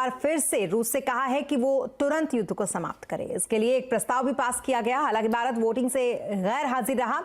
बार फिर से रूस से कहा है कि वो तुरंत युद्ध को समाप्त करे। इसके लिए एक प्रस्ताव भी पास किया गया। हालांकि भारत वोटिंग से गैर हाजिर रहा।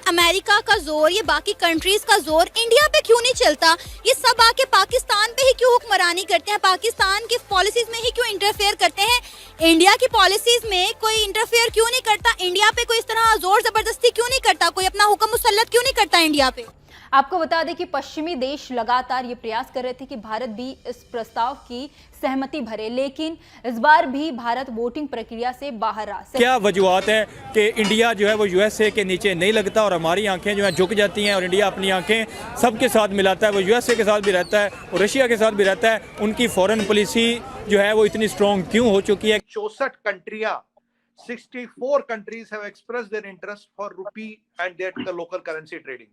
अमेरिका का जोर, ये बाकी कंट्रीज का जोर इंडिया पे क्यों नहीं चलता? ये सब आके पाकिस्तान पे ही क्यों हुक्मरानी करते हैं? पाकिस्तान की पॉलिसीज में ही क्यों इंटरफेयर करते हैं? इंडिया की पॉलिसीज में कोई इंटरफेयर क्यों नहीं करता? इंडिया पे कोई इस तरह जोर जबरदस्ती क्यों नहीं करता? कोई अपना हुक्म मुसल्लत क्यों नहीं करता इंडिया पे? आपको बता दें कि पश्चिमी देश लगातार ये प्रयास कर रहे थे कि भारत भी इस प्रस्ताव की सहमति भरे, लेकिन इस बार भी भारत वोटिंग प्रक्रिया से बाहर रहा। क्या वजूहत है कि इंडिया जो है वो यूएसए के नीचे नहीं लगता और हमारी आंखें जो है झुक जाती हैं और इंडिया अपनी आंखें सबके साथ मिलाता है। वो यूएसए के साथ भी रहता है और रशिया के साथ भी रहता है। उनकी फॉरेन पॉलिसी जो है वो इतनी स्ट्रॉन्ग क्यों हो चुकी है? 64 कंट्रियां 64 countries have expressed their interest for rupee and their local currency trading।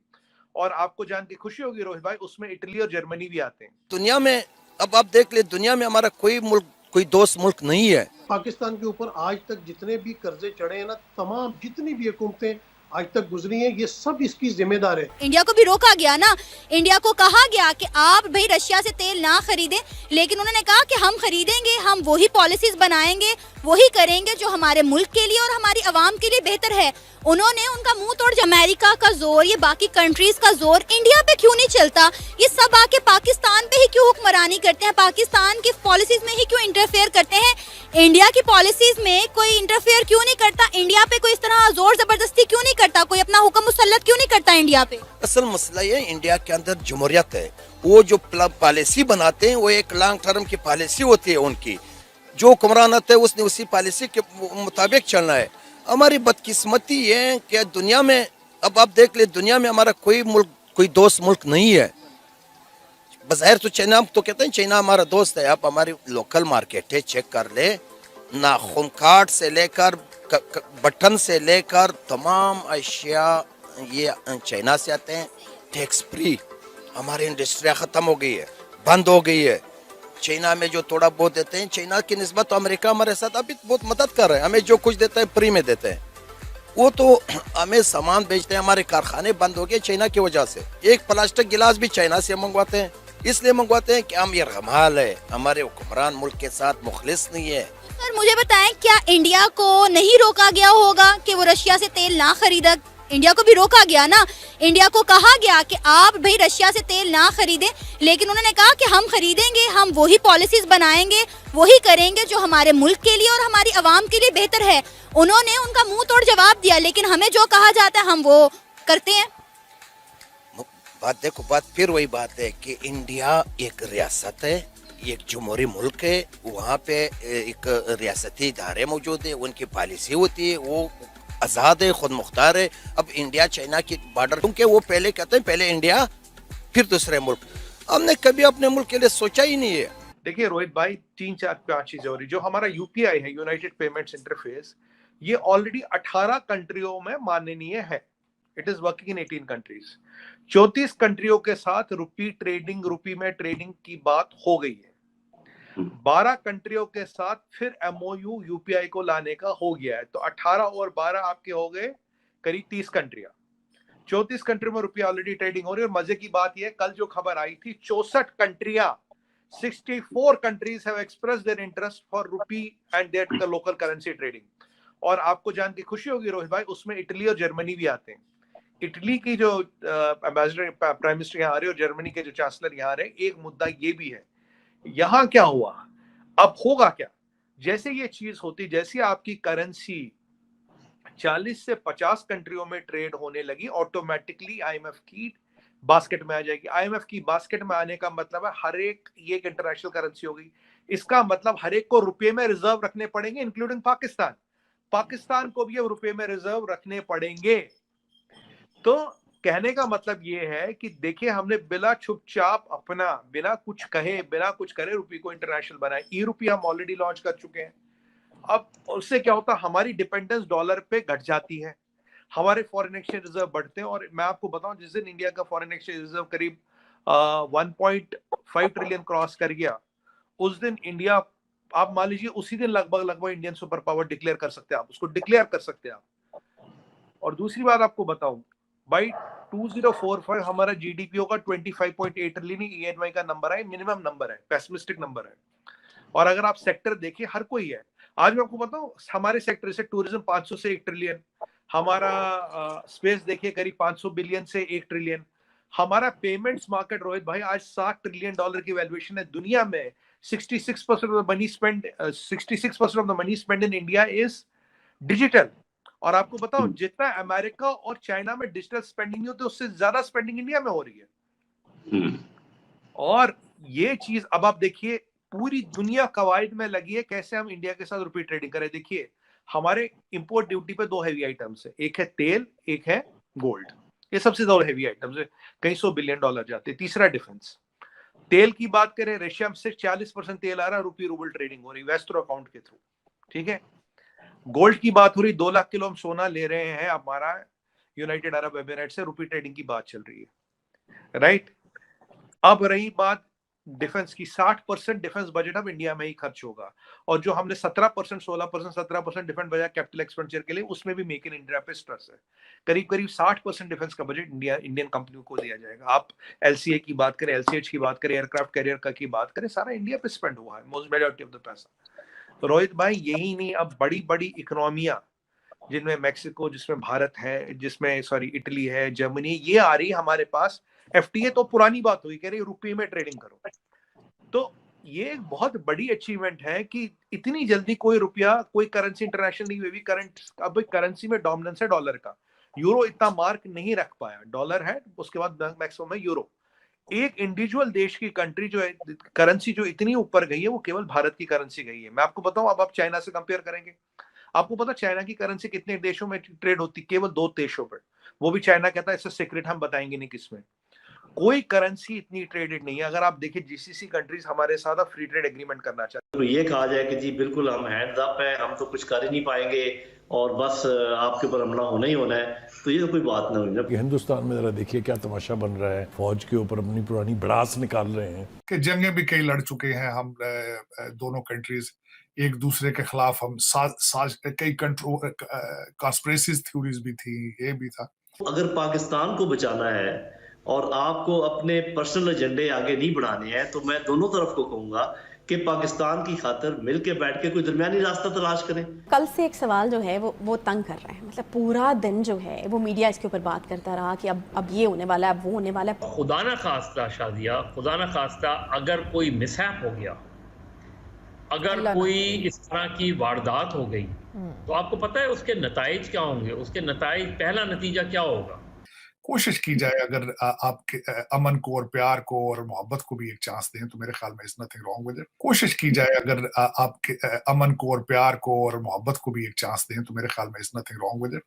और आपको जान के खुशी होगी रोहित भाई, उसमें इटली और जर्मनी भी आते हैं। दुनिया में अब आप देख ले, दुनिया में हमारा कोई मुल्क, कोई दोस्त मुल्क नहीं है। पाकिस्तान के ऊपर आज तक जितने भी कर्जे चढ़े हैं ना, तमाम जितनी भी हुकूमतें आज तक गुजरी हैं, ये सब इसकी जिम्मेदार है। इंडिया को भी रोका गया ना, इंडिया को कहा गया कि आप भाई रशिया से तेल ना खरीदें, लेकिन उन्होंने कहा कि हम खरीदेंगे, हम वही पॉलिसीज बनाएंगे, वही करेंगे जो हमारे मुल्क के लिए और हमारी आवाम के लिए बेहतर है। उन्होंने उनका मुंह तोड़ अमेरिका का जोर, ये बाकी कंट्रीज का जोर इंडिया पे क्यों नहीं चलता? ये सब आके पाकिस्तान पे ही क्यों हुक्मरानी करते हैं? पाकिस्तान की पॉलिसीज में ही क्यों इंटरफेयर करते हैं? इंडिया की पॉलिसीज में कोई इंटरफेयर क्यों नहीं करता? इंडिया पे कोई इस तरह जोर जबरदस्ती क्यों नहीं करता? कोई अपना हुक्म मुसल्लत क्यों नहीं करता इंडिया पे? असल मसला ये इंडिया के अंदर जमहूरियत है। वो जो पॉलिसी बनाते हैं वो एक लॉन्ग टर्म की पॉलिसी होती है उनकी। जो हुक्मरानत है उसने उसी पॉलिसी के मुताबिक चलना है। हमारी बदकिस्मती है कि दुनिया में अब आप देख ले, दुनिया में हमारा कोई मुल्क, कोई दोस्त मुल्क नहीं है। बज़ाहिर तो चाइना, तो कहते हैं चाइना हमारा दोस्त है। आप हमारी लोकल मार्केट है, चेक कर ले, नाखून काट से लेकर बटन से लेकर तमाम अशिया ये चाइना से आते हैं। टैक्स फ्री हमारी इंडस्ट्रिया ख़त्म हो गई है, बंद हो गई है। चाइना में जो थोड़ा बहुत देते हैं, चाइना की निस्बत तो अमेरिका हमारे साथ अभी बहुत मदद कर रहे हैं। हमें जो कुछ देता है फ्री में देते हैं। वो तो हमें सामान बेचते हैं, हमारे कारखाने बंद हो गए चाइना की वजह से। एक प्लास्टिक गिलास भी चाइना से मंगवाते हैं, इसलिए मंगवाते हैं कि हम ये रमाल है, हमारे हुक्मरान मुल्क के साथ मुखलिस नहीं है। सर मुझे बताएं, क्या इंडिया को नहीं रोका गया होगा कि वो रशिया से तेल ना खरीदा? इंडिया को भी रोका गया ना, इंडिया को कहा गया कि आप भाई रशिया से तेल ना खरीदें, लेकिन उन्होंने कहा कि हम खरीदेंगे, हम वही पॉलिसीज बनाएंगे, वही करेंगे जो हमारे मुल्क के लिए और हमारी आवाम के लिए बेहतर है। उन्होंने उनका मुंह तोड़ जवाब दिया, लेकिन हमें जो कहा जाता है हम वो करते हैं। बात देखो, बात फिर वही बात है कि इंडिया एक रियासत है, एक जमहूरी मुल्क है। वहाँ पे एक रियासती इदारे मौजूद है, उनकी पॉलिसी होती है, वो आज़ाद है, खुद मुख्तार है। अब इंडिया चाइना की बॉर्डर, क्योंकि वो पहले कहते हैं पहले इंडिया फिर दूसरे मुल्क। हमने कभी अपने मुल्क के लिए सोचा ही नहीं है। देखिए रोहित भाई, 3-4-5 चीजें हो रही। जो हमारा यूपीआई है, यूनाइटेड पेमेंट्स इंटरफेस, ये ऑलरेडी 18 कंट्रियों में माननीय है। It is working in 18 countries. 34 कंट्रियों के साथ रुपी में ट्रेडिंग की बात हो गई है। 12 कंट्रियों के साथ फिर एमओयू यूपीआई को लाने का हो गया है। तो 18 और 12 आपके हो गए करीब 30 कंट्रियां। 34 कंट्री में रुपया ऑलरेडी ट्रेडिंग हो रही है। और मजे की बात यह, कल जो खबर आई थी, 64 कंट्रियां 64 countries have expressed their interest for rupee and their local currency trading। और आपको जान के खुशी होगी रोहित भाई, उसमें इटली और जर्मनी भी आते हैं। इटली की जो एम्बेसडर प्राइम मिनिस्टर यहाँ आ रहे और जर्मनी के जो चांसलर यहाँ आ रहे, एक मुद्दा ये भी है, यहाँ क्या हुआ, अब होगा क्या? जैसे ये चीज होती, जैसे आपकी करेंसी 40 से 50 कंट्रियों में ट्रेड होने लगी, ऑटोमेटिकली आईएमएफ की बास्केट में आ जाएगी। आईएमएफ की बास्केट में आने का मतलब है हर एक ये इंटरनेशनल करेंसी होगी। इसका मतलब हर एक को रुपए में रिजर्व रखने पड़ेंगे, इंक्लूडिंग पाकिस्तान। पाकिस्तान को भी अब रुपए में रिजर्व रखने पड़ेंगे। तो कहने का मतलब ये है कि देखिए, हमने बिना चुपचाप अपना, बिना कुछ कहे, बिना कुछ करे रुपये को इंटरनेशनल बनाए। ई रुपया हम ऑलरेडी लॉन्च कर चुके हैं। अब उससे क्या होता है, हमारी डिपेंडेंस डॉलर पे घट जाती है, हमारे फॉरेन एक्सचेंज रिजर्व बढ़ते हैं। और मैं आपको बताऊं, जिस दिन इंडिया का फॉरेन एक्सचेंज रिजर्व करीब 1.5 ट्रिलियन क्रॉस कर गया, उस दिन इंडिया, आप मान लीजिए उसी दिन लगभग इंडियन सुपर पावर डिक्लेयर कर सकते हैं, आप उसको डिक्लेयर कर सकते हैं आप। और दूसरी बात आपको बताऊं, बाई 2045 हमारा जीडीपी होगा 25.8 ट्रिलियन। ईएनवाई का नंबर है, मिनिमम नंबर है, पेसिमिस्टिक नंबर है। और अगर आप सेक्टर देखिए, हर कोई है। आज मैं आपको बताऊं, हमारे सेक्टर से टूरिज्म 500 से 1 ट्रिलियन, हमारा स्पेस देखिए करीब 500 बिलियन से 1 ट्रिलियन, हमारा पेमेंट्स मार्केट रोहित भाई आज $60 ट्रिलियन की वैल्यूएशन है दुनिया में। 66% of the money spend 66% of the money spend in India is digital. और आपको बताओ, जितना अमेरिका और चाइना में डिजिटल स्पेंडिंग नहीं होती, उससे ज्यादा स्पेंडिंग इंडिया में हो रही है। और ये चीज अब आप देखिए, पूरी दुनिया कवायद में लगी है कैसे हम इंडिया के साथ रुपी ट्रेडिंग करें। देखिए, हमारे इंपोर्ट ड्यूटी पे 2 हैवी आइटम्स है, एक है तेल, एक है गोल्ड। ये सबसे ज्यादा हैवी आइटम्स है, कई $100 बिलियन जाते हैं। तीसरा डिफेंस। तेल की बात करें, रशिया से 40% तेल आ रहा है, रुपी रूबल ट्रेडिंग हो रही है वेस्टर्न अकाउंट के थ्रू, ठीक है। गोल्ड की बात हो रही, 2 लाख किलो हम सोना ले रहे हैं हमारा यूनाइटेड अरब एमिरेट से, रुपी ट्रेडिंग की बात चल रही है, राइट। अब रही बात डिफेंस की, 60% डिफेंस बजट अब इंडिया में ही खर्च होगा। और जो हमने 17%, 16%, 17% डिफेंस बजट कैपिटल एक्सपेंडिचर के लिए, उसमें भी मेक इन इंडिया पे स्ट्रेस है। करीब करीब 60% डिफेंस का बजट इंडियन कंपनियों को दिया जाएगा। आप एलसीए की बात करें, एलसीएच की बात करें, एयरक्राफ्ट कैरियर का की बात करें, सारा इंडिया पे स्पेंड हुआ है, मोस्ट मेजॉरिटी ऑफ द पैसा। तो रोहित भाई, यही नहीं, अब बड़ी बड़ी इकोनॉमियां जिनमें मैक्सिको, जिसमें भारत है, जिसमें सॉरी इटली है, जर्मनी, ये आ रही हमारे पास। एफटीए तो पुरानी बात हुई, कह रही रुपये में ट्रेडिंग करो। तो ये एक बहुत बड़ी अचीवमेंट है कि इतनी जल्दी कोई रुपया, कोई करेंसी इंटरनेशनल नहीं हुई। करंट अब करेंसी में डोमिनेंस है डॉलर का। यूरो इतना मार्क नहीं रख पाया, डॉलर है, उसके बाद मैक्सिमम है यूरो। एक इंडिविजुअल देश की कंट्री जो है, करेंसी जो इतनी ऊपर गई है, वो केवल भारत की करेंसी गई है। मैं आपको बताऊं, अब आप चाइना से कंपेयर करेंगे, आपको पता चाइना की करेंसी कितने देशों में ट्रेड होती? केवल 2 देशों पर। वो भी चाइना कहता है इससे सीक्रेट हम बताएंगे नहीं किसमें। कोई करेंसी इतनी ट्रेडेड नहीं है। अगर आप देखिए, जीसीसी कंट्रीज हमारे साथ फ्री ट्रेड एग्रीमेंट करना चाहते तो ये कहा जाए कि जी बिल्कुल हम हैंड्स अप है, हम तो कुछ कर ही नहीं पाएंगे और बस आपके ऊपर हमला होना ही होना है, तो ये तो कोई बात नहीं हुई। हिंदुस्तान में जरा देखिए क्या तमाशा बन रहा है, फौज के ऊपर अपनी पुरानी भड़ास निकाल रहे हैं कि जंगें भी कई लड़ चुके हैं हम दोनों कंट्रीज एक दूसरे के खिलाफ। हम कई कॉन्स्पिरेसीज थ्योरीज भी थी, ये भी था। अगर पाकिस्तान को बचाना है और आपको अपने पर्सनल एजेंडे आगे नहीं बढ़ाने हैं, तो मैं दोनों तरफ को कहूंगा कि पाकिस्तान की खातिर मिलके बैठ के कोई दरमियानी रास्ता तलाश करें। कल से एक सवाल जो है वो तंग कर रहा है, मतलब पूरा दिन जो है वो मीडिया इसके ऊपर बात करता रहा कि अब ये होने वाला है, अब वो होने वाला है। खुदा ना खास्ता शादिया, खुदा ना खास्ता अगर कोई मिसहैप हो गया, अगर कोई इस तरह की वारदात हो गई, तो आपको पता है उसके नताइज क्या होंगे? उसके नताइज, पहला नतीजा क्या होगा? कोशिश की जाए, अगर आपके अमन को और प्यार को और मोहब्बत को भी एक चांस दें, तो मेरे ख्याल में is nothing wrong with it. कोशिश की जाए, अगर आपके अमन को और प्यार को और मोहब्बत को भी एक चांस दें, तो मेरे ख्याल में is nothing wrong with it.